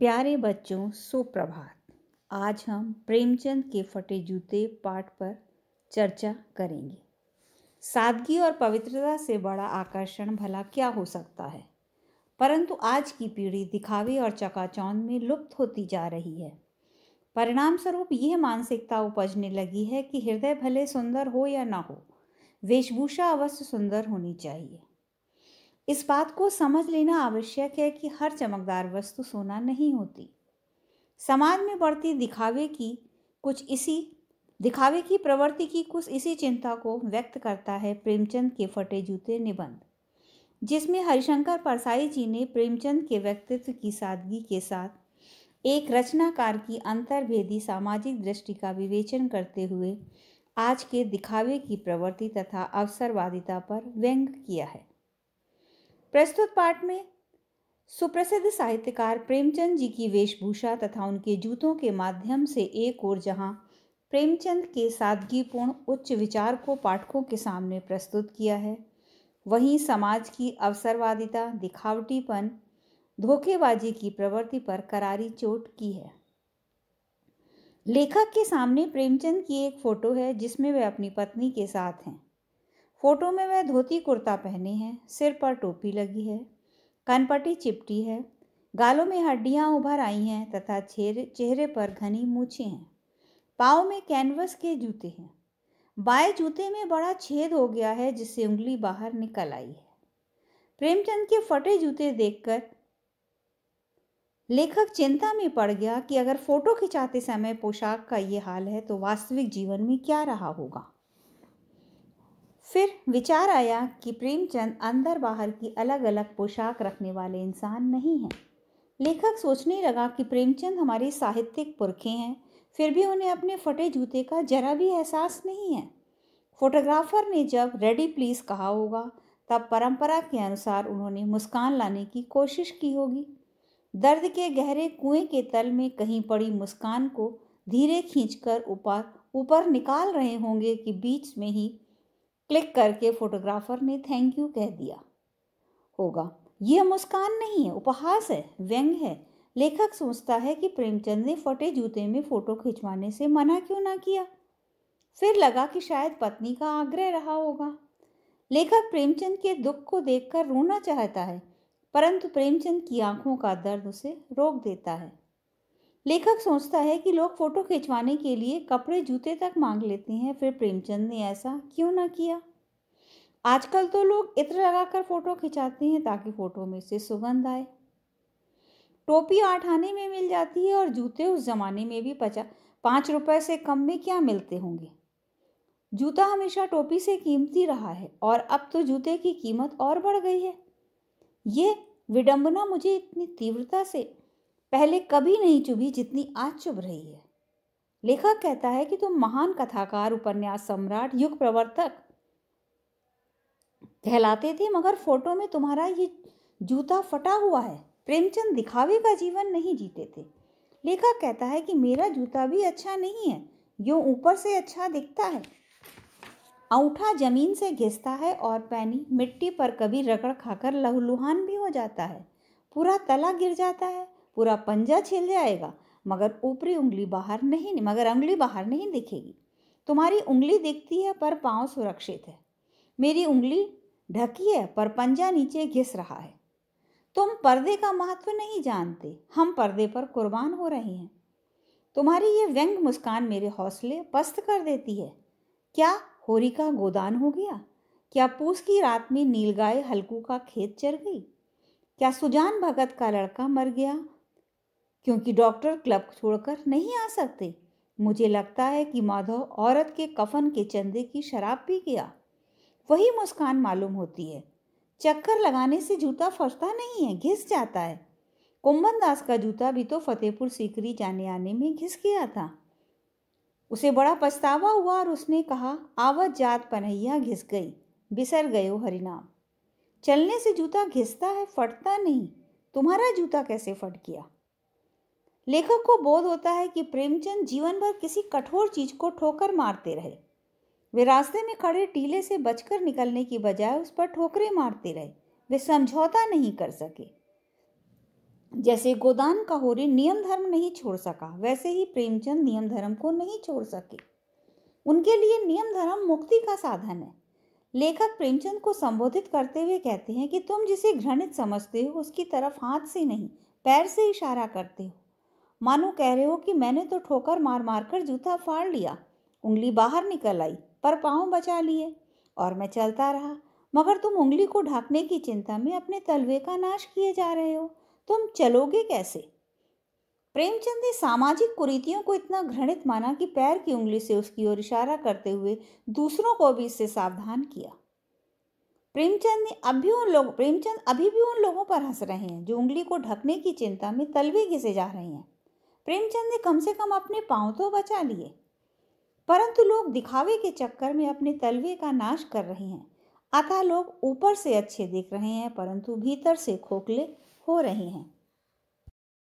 प्यारे बच्चों, सुप्रभात। आज हम प्रेमचंद के फटे जूते पाठ पर चर्चा करेंगे। सादगी और पवित्रता से बड़ा आकर्षण भला क्या हो सकता है, परंतु आज की पीढ़ी दिखावे और चकाचौंध में लुप्त होती जा रही है। परिणाम स्वरूप यह मानसिकता उपजने लगी है कि हृदय भले सुंदर हो या ना हो, वेशभूषा अवश्य सुंदर होनी चाहिए। इस बात को समझ लेना आवश्यक है कि हर चमकदार वस्तु सोना नहीं होती। समाज में बढ़ती दिखावे की प्रवृत्ति की कुछ इसी चिंता को व्यक्त करता है प्रेमचंद के फटे जूते निबंध, जिसमें हरिशंकर परसाई जी ने प्रेमचंद के व्यक्तित्व की सादगी के साथ एक रचनाकार की अंतर्भेदी सामाजिक दृष्टि का विवेचन करते हुए आज के दिखावे की प्रवृत्ति तथा अवसरवादिता पर व्यंग किया है। प्रस्तुत पाठ में सुप्रसिद्ध साहित्यकार प्रेमचंद जी की वेशभूषा तथा उनके जूतों के माध्यम से एक ओर जहां प्रेमचंद के सादगीपूर्ण उच्च विचार को पाठकों के सामने प्रस्तुत किया है, वहीं समाज की अवसरवादिता, दिखावटीपन, धोखेबाजी की प्रवृत्ति पर करारी चोट की है। लेखक के सामने प्रेमचंद की एक फोटो है जिसमें वह अपनी पत्नी के साथ हैं। फोटो में वह धोती कुर्ता पहने हैं, सिर पर टोपी लगी है, कनपटी चिपटी है, गालों में हड्डियां उभर आई हैं तथा चेहरे पर घनी मूछें हैं। पाँव में कैनवस के जूते हैं। बाएं जूते में बड़ा छेद हो गया है जिससे उंगली बाहर निकल आई है। प्रेमचंद के फटे जूते देखकर लेखक चिंता में पड़ गया कि अगर फोटो खिंचाते समय पोशाक का ये हाल है तो वास्तविक जीवन में क्या रहा होगा। फिर विचार आया कि प्रेमचंद अंदर बाहर की अलग अलग पोशाक रखने वाले इंसान नहीं हैं। लेखक सोचने लगा कि प्रेमचंद हमारे साहित्यिक पुरखे हैं, फिर भी उन्हें अपने फटे जूते का जरा भी एहसास नहीं है। फोटोग्राफर ने जब रेडी प्लीज कहा होगा तब परंपरा के अनुसार उन्होंने मुस्कान लाने की कोशिश की होगी। दर्द के गहरे कुएं के तल में कहीं पड़ी मुस्कान को धीरे खींचकर ऊपर निकाल रहे होंगे कि बीच में ही क्लिक करके फोटोग्राफर ने थैंक यू कह दिया होगा। यह मुस्कान नहीं है, उपहास है, व्यंग है। लेखक सोचता है कि प्रेमचंद ने फटे जूते में फोटो खिंचवाने से मना क्यों ना किया। फिर लगा कि शायद पत्नी का आग्रह रहा होगा। लेखक प्रेमचंद के दुख को देखकर रोना चाहता है, परंतु प्रेमचंद की आंखों का दर्द उसे रोक देता है। लेखक सोचता है कि लोग फोटो खिंचवाने के लिए कपड़े जूते तक मांग लेते हैं, फिर प्रेमचंद ने ऐसा क्यों ना किया। आजकल तो लोग इत्र लगाकर फोटो खिंचाते हैं ताकि फोटो में से सुगंध आए। टोपी 8 आने में मिल जाती है और जूते उस जमाने में भी 5 रुपए से कम में क्या मिलते होंगे। जूता हमेशा टोपी से कीमती रहा है और अब तो जूते की कीमत और बढ़ गई है। ये विडंबना मुझे इतनी तीव्रता से पहले कभी नहीं चुभी जितनी आज चुभ रही है। लेखक कहता है कि तुम महान कथाकार, उपन्यास सम्राट, युग प्रवर्तक कहलाते थे, मगर फोटो में तुम्हारा ये जूता फटा हुआ है। प्रेमचंद दिखावे का जीवन नहीं जीते थे। लेखक कहता है कि मेरा जूता भी अच्छा नहीं है, यूं ऊपर से अच्छा दिखता है। अंगूठा जमीन से घिसता है और पैनी मिट्टी पर कभी रगड़ खाकर लहूलुहान भी हो जाता है। पूरा तला गिर जाता है, पूरा पंजा छिल जाएगा, मगर उंगली बाहर नहीं दिखेगी। तुम्हारी उंगली दिखती है पर पांव सुरक्षित है। मेरी उंगली ढकी है पर पंजा नीचे घिस रहा है। तुम पर्दे का महत्व नहीं जानते, हम पर्दे पर कुर्बान हो रहे हैं। तुम्हारी ये व्यंग मुस्कान मेरे हौसले पस्त कर देती है। क्या होरी का गोदान हो गया? क्या पूस की रात में नीलगाय हल्कू का खेत चर गई? क्या सुजान भगत का लड़का मर गया क्योंकि डॉक्टर क्लब छोड़कर नहीं आ सकते? मुझे लगता है कि माधव औरत के कफन के चंदे की शराब पी गया। वही मुस्कान मालूम होती है। चक्कर लगाने से जूता फंसता नहीं है, घिस जाता है। कुंभन दास का जूता भी तो फतेहपुर सीकरी जाने आने में घिस गया था। उसे बड़ा पछतावा हुआ और उसने कहा, आवत जात पनैया घिस गई, बिसर गयो हरिनाम। चलने से जूता घिसता है, फटता नहीं। तुम्हारा जूता कैसे फट गया? लेखक को बोध होता है कि प्रेमचंद जीवन भर किसी कठोर चीज को ठोकर मारते रहे। वे रास्ते में खड़े टीले से बचकर निकलने की बजाय उस पर ठोकरें मारते रहे। वे समझौता नहीं कर सके। जैसे गोदान का होरी नियम धर्म नहीं छोड़ सका, वैसे ही प्रेमचंद नियम धर्म को नहीं छोड़ सके। उनके लिए नियम धर्म मुक्ति का साधन है। लेखक प्रेमचंद को संबोधित करते हुए कहते हैं कि तुम जिसे घृणित समझते हो उसकी तरफ हाथ से नहीं पैर से इशारा करते हो। मानो कह रहे हो कि मैंने तो ठोकर मार मार कर जूता फाड़ लिया, उंगली बाहर निकल आई पर पांव बचा लिए और मैं चलता रहा, मगर तुम उंगली को ढकने की चिंता में अपने तलवे का नाश किए जा रहे हो। तुम चलोगे कैसे? प्रेमचंद ने सामाजिक कुरीतियों को इतना घृणित माना कि पैर की उंगली से उसकी ओर इशारा करते हुए दूसरों को भी इससे सावधान किया। प्रेमचंद अभी भी उन लोगों पर हंस रहे हैं जो उंगली को ढकने की चिंता में तलवे घिसे जा रहे हैं। प्रेमचंद ने कम से कम अपने पांव तो बचा लिए, परंतु लोग दिखावे के चक्कर में अपने तलवे का नाश कर रहे हैं। अतः लोग ऊपर से अच्छे दिख रहे हैं परंतु भीतर से खोखले हो रहे हैं।